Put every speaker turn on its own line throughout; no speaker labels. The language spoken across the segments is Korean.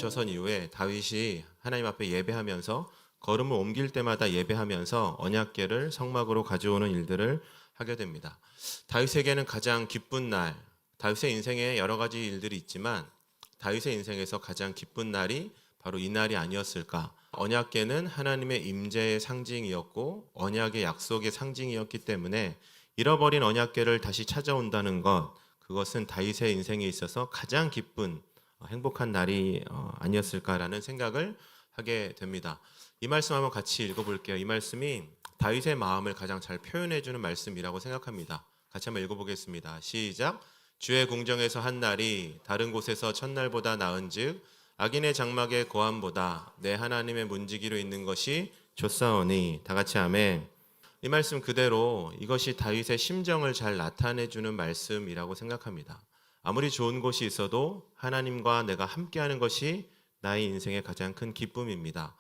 멈춰선 이후에 다윗이 하나님 앞에 예배하면서 걸음을 옮길 때마다 예배하면서 언약궤를 성막으로 가져오는 일들을 하게 됩니다. 다윗에게는 가장 기쁜 날, 다윗의 인생에 여러 가지 일들이 있지만 다윗의 인생에서 가장 기쁜 날이 바로 이 날이 아니었을까? 언약궤는 하나님의 임재의 상징이었고 언약의 약속의 상징이었기 때문에 잃어버린 언약궤를 다시 찾아온다는 것, 그것은 다윗의 인생에 있어서 가장 기쁜 행복한 날이 아니었을까라는 생각을 하게 됩니다. 이 말씀 한번 같이 읽어볼게요. 이 말씀이 다윗의 마음을 가장 잘 표현해주는 말씀이라고 생각합니다. 같이 한번 읽어보겠습니다. 시작. 주의 궁정에서 한 날이 다른 곳에서 첫날보다 나은즉 악인의 장막의 고함보다 내 하나님의 문지기로 있는 것이 좋사오니. 다 같이 아멘. 이 말씀 그대로 이것이 다윗의 심정을 잘 나타내주는 말씀이라고 생각합니다. 아무리 좋은 곳이 있어도 하나님과 내가 함께하는 것이 나의 인생의 가장 큰 기쁨입니다.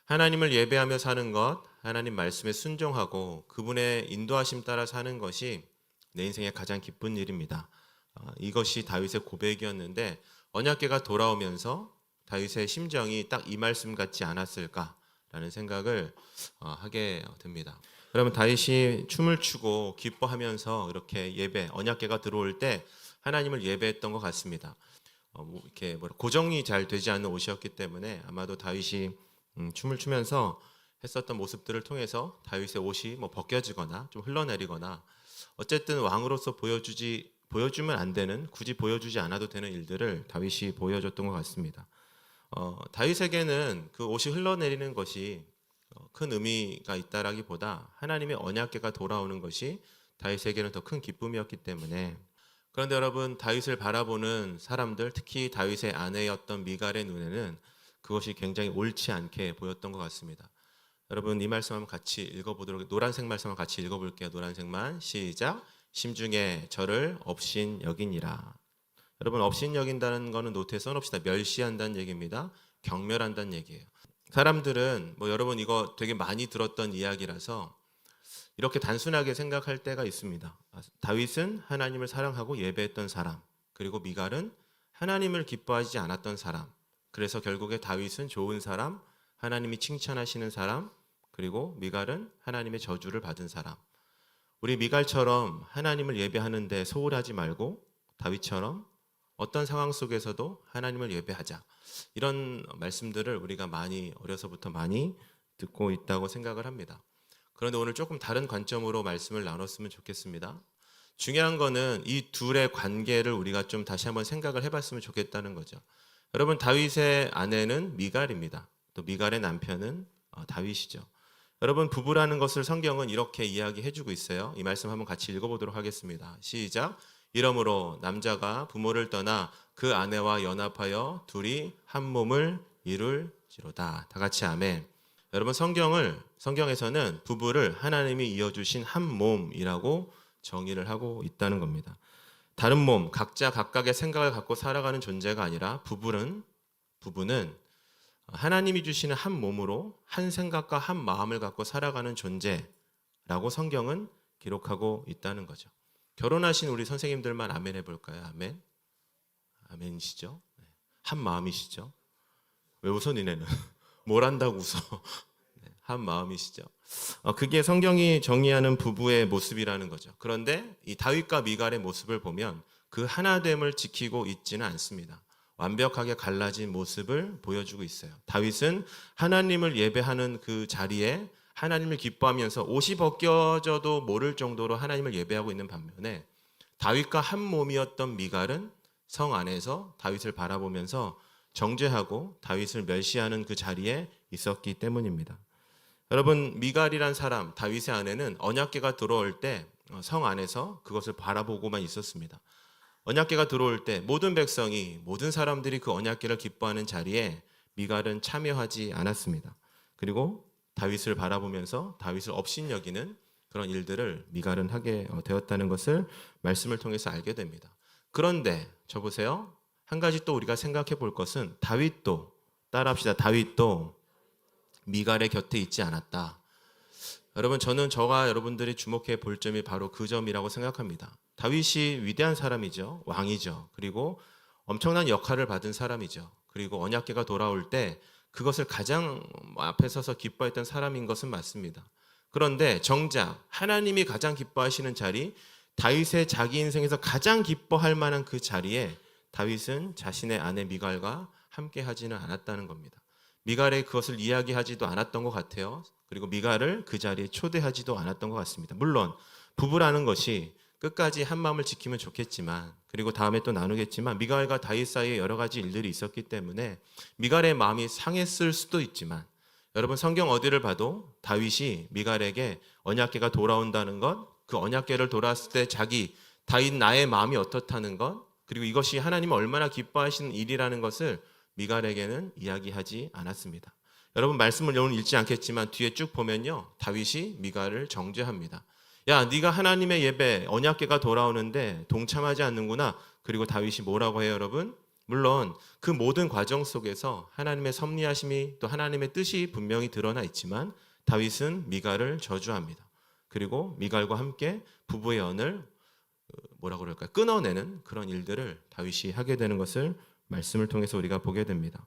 하나님을 예배하며 사는 것, 하나님 말씀에 순종하고 그분의 인도하심 따라 사는 것이 내 인생의 가장 기쁜 일입니다. 이것이 다윗의 고백이었는데 언약궤가 돌아오면서 다윗의 심정이 딱 이 말씀 같지 않았을까라는 생각을 하게 됩니다. 여러분, 다윗이 춤을 추고 기뻐하면서 이렇게 예배, 언약궤가 들어올 때 하나님을 예배했던 것 같습니다. 이렇게 고정이 잘 되지 않는 옷이었기 때문에 아마도 다윗이 춤을 추면서 했었던 모습들을 통해서 다윗의 옷이 벗겨지거나 좀 흘러내리거나 어쨌든 왕으로서 보여주면 안 되는, 굳이 보여주지 않아도 되는 일들을 다윗이 보여줬던 것 같습니다. 다윗에게는 그 옷이 흘러내리는 것이 큰 의미가 있다라기보다 하나님의 언약궤가 돌아오는 것이 다윗에게는 더 큰 기쁨이었기 때문에. 그런데 여러분, 다윗을 바라보는 사람들, 특히 다윗의 아내였던 미갈의 눈에는 그것이 굉장히 옳지 않게 보였던 것 같습니다. 여러분, 이 말씀 한번 같이 읽어보도록, 노란색 말씀 한번 같이 읽어볼게요. 노란색만. 시작. 심중에 저를 업신 여기니라. 여러분, 업신 여긴다는 거는 노트에 써놓읍시다. 멸시한다는 얘기입니다. 경멸한다는 얘기예요. 사람들은 여러분 이거 되게 많이 들었던 이야기라서 이렇게 단순하게 생각할 때가 있습니다. 다윗은 하나님을 사랑하고 예배했던 사람, 그리고 미갈은 하나님을 기뻐하지 않았던 사람. 그래서 결국에 다윗은 좋은 사람, 하나님이 칭찬하시는 사람, 그리고 미갈은 하나님의 저주를 받은 사람. 우리 미갈처럼 하나님을 예배하는데 소홀하지 말고 다윗처럼 어떤 상황 속에서도 하나님을 예배하자. 이런 말씀들을 우리가 어려서부터 많이 듣고 있다고 생각을 합니다. 그런데 오늘 조금 다른 관점으로 말씀을 나눴으면 좋겠습니다. 중요한 거는 이 둘의 관계를 우리가 좀 다시 한번 생각을 해봤으면 좋겠다는 거죠. 여러분, 다윗의 아내는 미갈입니다. 또 미갈의 남편은 다윗이죠. 여러분, 부부라는 것을 성경은 이렇게 이야기해주고 있어요. 이 말씀 한번 같이 읽어보도록 하겠습니다. 시작. 이러므로 남자가 부모를 떠나 그 아내와 연합하여 둘이 한 몸을 이룰지로다. 다 같이 아멘. 여러분, 성경에서는 부부를 하나님이 이어주신 한 몸이라고 정의를 하고 있다는 겁니다. 다른 몸, 각자 각각의 생각을 갖고 살아가는 존재가 아니라 부부는 하나님이 주시는 한 몸으로 한 생각과 한 마음을 갖고 살아가는 존재라고 성경은 기록하고 있다는 거죠. 결혼하신 우리 선생님들만 아멘 해볼까요? 아멘. 아멘이시죠? 한 마음이시죠? 왜 웃어 니네는? 뭘 한다고 웃어? 한 마음이시죠? 그게 성경이 정의하는 부부의 모습이라는 거죠. 그런데 이 다윗과 미갈의 모습을 보면 그 하나됨을 지키고 있지는 않습니다. 완벽하게 갈라진 모습을 보여주고 있어요. 다윗은 하나님을 예배하는 그 자리에 하나님을 기뻐하면서 옷이 벗겨져도 모를 정도로 하나님을 예배하고 있는 반면에 다윗과 한 몸이었던 미갈은 성 안에서 다윗을 바라보면서 정죄하고 다윗을 멸시하는 그 자리에 있었기 때문입니다. 여러분, 미갈이란 사람, 다윗의 아내는 언약궤가 들어올 때 성 안에서 그것을 바라보고만 있었습니다. 언약궤가 들어올 때 모든 백성이, 모든 사람들이 그 언약궤를 기뻐하는 자리에 미갈은 참여하지 않았습니다. 그리고 다윗을 바라보면서 다윗을 업신여기는 그런 일들을 미갈은 하게 되었다는 것을 말씀을 통해서 알게 됩니다. 그런데 저 보세요. 한 가지 또 우리가 생각해 볼 것은 다윗도, 따라합시다. 다윗도 미갈의 곁에 있지 않았다. 여러분, 저는 저와 여러분들이 주목해 볼 점이 바로 그 점이라고 생각합니다. 다윗이 위대한 사람이죠. 왕이죠. 그리고 엄청난 역할을 받은 사람이죠. 그리고 언약궤가 돌아올 때 그것을 가장 앞에 서서 기뻐했던 사람인 것은 맞습니다. 그런데 정작 하나님이 가장 기뻐하시는 자리, 다윗의 자기 인생에서 가장 기뻐할 만한 그 자리에 다윗은 자신의 아내 미갈과 함께 하지는 않았다는 겁니다. 미갈에 그것을 이야기하지도 않았던 것 같아요. 그리고 미갈을 그 자리에 초대하지도 않았던 것 같습니다. 물론 부부라는 것이 끝까지 한 마음을 지키면 좋겠지만, 그리고 다음에 또 나누겠지만 미갈과 다윗 사이에 여러 가지 일들이 있었기 때문에 미갈의 마음이 상했을 수도 있지만, 여러분 성경 어디를 봐도 다윗이 미갈에게 언약궤가 돌아온다는 것, 그 언약궤를 돌아왔을 때 자기 다윗 나의 마음이 어떻다는 것, 그리고 이것이 하나님이 얼마나 기뻐하시는 일이라는 것을 미갈에게는 이야기하지 않았습니다. 여러분 말씀을 오늘 읽지 않겠지만 뒤에 쭉 보면요, 다윗이 미갈을 정죄합니다. 야, 네가 하나님의 예배 언약궤가 돌아오는데 동참하지 않는구나. 그리고 다윗이 뭐라고 해요, 여러분? 물론 그 모든 과정 속에서 하나님의 섭리하심이 또 하나님의 뜻이 분명히 드러나 있지만 다윗은 미갈을 저주합니다. 그리고 미갈과 함께 부부의 언을 뭐라고 그럴까요? 끊어내는 그런 일들을 다윗이 하게 되는 것을 말씀을 통해서 우리가 보게 됩니다.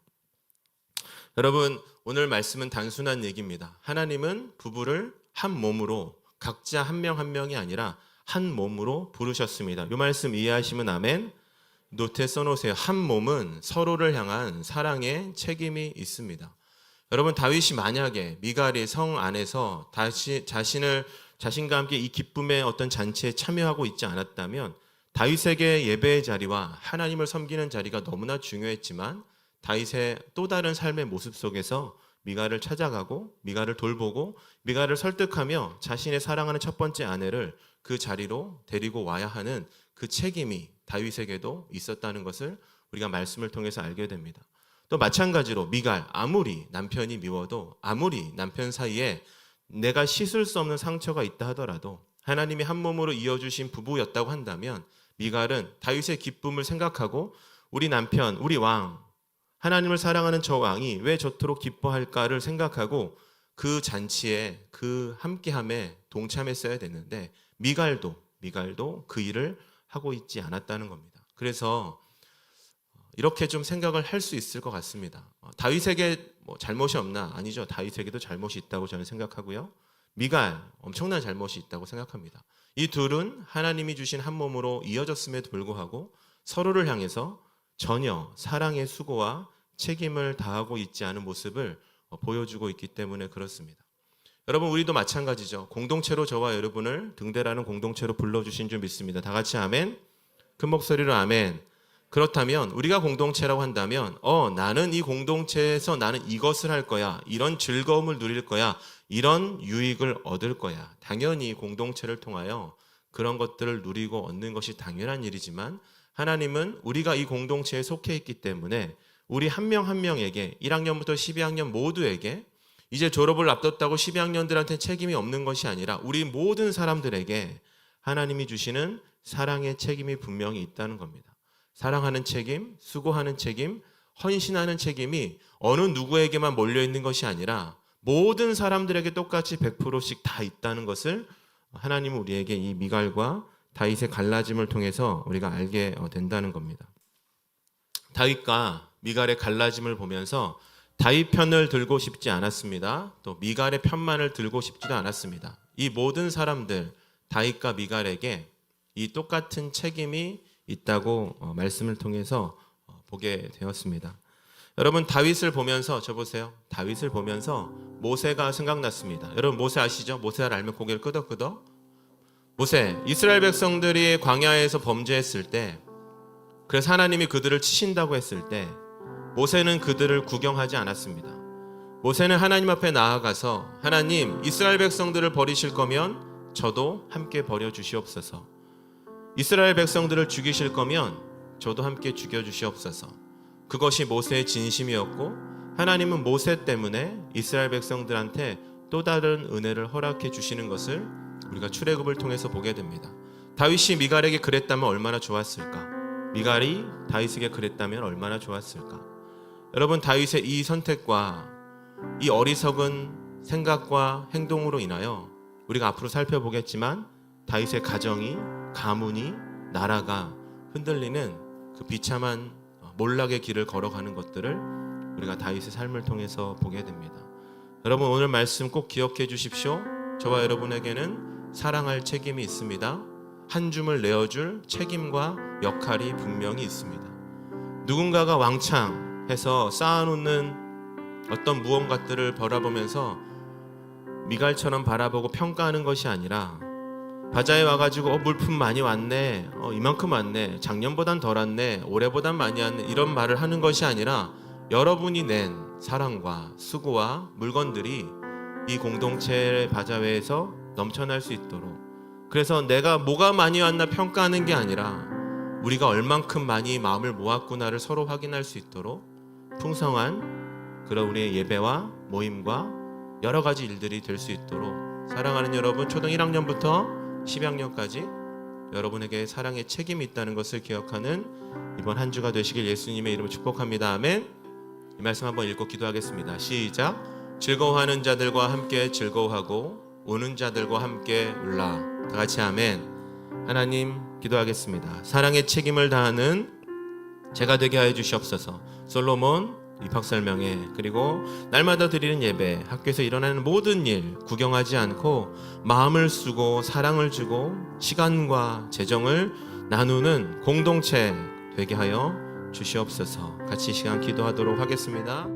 여러분, 오늘 말씀은 단순한 얘기입니다. 하나님은 부부를 한 몸으로, 각자 한 명 한 명이 아니라 한 몸으로 부르셨습니다. 이 말씀 이해하시면 아멘. 노트에 써놓으세요. 한 몸은 서로를 향한 사랑의 책임이 있습니다. 여러분, 다윗이 만약에 미갈이 성 안에서 자신과 함께 이 기쁨의 어떤 잔치에 참여하고 있지 않았다면 다윗에게 예배의 자리와 하나님을 섬기는 자리가 너무나 중요했지만 다윗의 또 다른 삶의 모습 속에서 미갈을 찾아가고 미갈을 돌보고 미갈을 설득하며 자신의 사랑하는 첫 번째 아내를 그 자리로 데리고 와야 하는 그 책임이 다윗에게도 있었다는 것을 우리가 말씀을 통해서 알게 됩니다. 또 마찬가지로 미갈, 아무리 남편이 미워도, 아무리 남편 사이에 내가 씻을 수 없는 상처가 있다 하더라도 하나님이 한 몸으로 이어주신 부부였다고 한다면 미갈은 다윗의 기쁨을 생각하고 우리 남편, 우리 왕, 하나님을 사랑하는 저 왕이 왜 저토록 기뻐할까를 생각하고 그 잔치에, 그 함께함에 동참했어야 됐는데 미갈도 그 일을 하고 있지 않았다는 겁니다. 그래서 이렇게 좀 생각을 할 수 있을 것 같습니다. 다윗에게 잘못이 없나? 아니죠. 다윗에게도 잘못이 있다고 저는 생각하고요. 미갈, 엄청난 잘못이 있다고 생각합니다. 이 둘은 하나님이 주신 한 몸으로 이어졌음에도 불구하고 서로를 향해서 전혀 사랑의 수고와 책임을 다하고 있지 않은 모습을 보여주고 있기 때문에 그렇습니다. 여러분, 우리도 마찬가지죠. 공동체로 저와 여러분을 등대라는 공동체로 불러주신 줄 믿습니다. 다 같이 아멘. 큰 목소리로 아멘. 그렇다면 우리가 공동체라고 한다면 나는 이 공동체에서 나는 이것을 할 거야, 이런 즐거움을 누릴 거야, 이런 유익을 얻을 거야. 당연히 공동체를 통하여 그런 것들을 누리고 얻는 것이 당연한 일이지만 하나님은 우리가 이 공동체에 속해 있기 때문에 우리 한 명 한 명에게 1학년부터 12학년 모두에게 이제 졸업을 앞뒀다고 12학년들한테 책임이 없는 것이 아니라 우리 모든 사람들에게 하나님이 주시는 사랑의 책임이 분명히 있다는 겁니다. 사랑하는 책임, 수고하는 책임, 헌신하는 책임이 어느 누구에게만 몰려있는 것이 아니라 모든 사람들에게 똑같이 100%씩 다 있다는 것을 하나님은 우리에게 이 미갈과 다윗의 갈라짐을 통해서 우리가 알게 된다는 겁니다. 다윗과 미갈의 갈라짐을 보면서 다윗 편을 들고 싶지 않았습니다. 또 미갈의 편만을 들고 싶지도 않았습니다. 이 모든 사람들, 다윗과 미갈에게 이 똑같은 책임이 있다고 말씀을 통해서 보게 되었습니다. 여러분, 다윗을 보면서 보세요. 다윗을 보면서 모세가 생각났습니다. 여러분, 모세 아시죠? 모세를 알면 고개를 끄덕끄덕. 모세, 이스라엘 백성들이 광야에서 범죄했을 때, 그래서 하나님이 그들을 치신다고 했을 때 모세는 그들을 구경하지 않았습니다. 모세는 하나님 앞에 나아가서 하나님, 이스라엘 백성들을 버리실 거면 저도 함께 버려주시옵소서. 이스라엘 백성들을 죽이실 거면 저도 함께 죽여주시옵소서. 그것이 모세의 진심이었고 하나님은 모세 때문에 이스라엘 백성들한테 또 다른 은혜를 허락해 주시는 것을 우리가 출애굽을 통해서 보게 됩니다. 다윗이 미갈에게 그랬다면 얼마나 좋았을까? 미갈이 다윗에게 그랬다면 얼마나 좋았을까? 여러분, 다윗의 이 선택과 이 어리석은 생각과 행동으로 인하여 우리가 앞으로 살펴보겠지만 다윗의 가정이, 가문이, 나라가 흔들리는 그 비참한 몰락의 길을 걸어가는 것들을 우리가 다윗의 삶을 통해서 보게 됩니다. 여러분, 오늘 말씀 꼭 기억해 주십시오. 저와 여러분에게는 사랑할 책임이 있습니다. 한 줌을 내어줄 책임과 역할이 분명히 있습니다. 누군가가 왕창 해서 쌓아놓는 어떤 무언가들을 바라보면서 미갈처럼 바라보고 평가하는 것이 아니라, 바자에 와가지고 물품 많이 왔네, 이만큼 왔네, 작년보단 덜 왔네, 올해보단 많이 왔네, 이런 말을 하는 것이 아니라 여러분이 낸 사랑과 수고와 물건들이 이 공동체의 바자회에서 넘쳐날 수 있도록, 그래서 내가 뭐가 많이 왔나 평가하는 게 아니라 우리가 얼만큼 많이 마음을 모았구나를 서로 확인할 수 있도록 풍성한 그런 우리의 예배와 모임과 여러 가지 일들이 될 수 있도록, 사랑하는 여러분, 초등 1학년부터 10학년까지 여러분에게 사랑의 책임이 있다는 것을 기억하는 이번 한 주가 되시길 예수님의 이름으로 축복합니다. 아멘. 이 말씀 한번 읽고 기도하겠습니다. 시작. 즐거워하는 자들과 함께 즐거워하고 우는 자들과 함께 울라. 다 같이 아멘. 하나님, 기도하겠습니다. 사랑의 책임을 다하는 제가 되게 하여 주시옵소서. 솔로몬 입학설명회, 그리고 날마다 드리는 예배, 학교에서 일어나는 모든 일 구경하지 않고 마음을 쓰고 사랑을 주고 시간과 재정을 나누는 공동체 되게 하여 주시옵소서. 같이 이 시간 기도하도록 하겠습니다.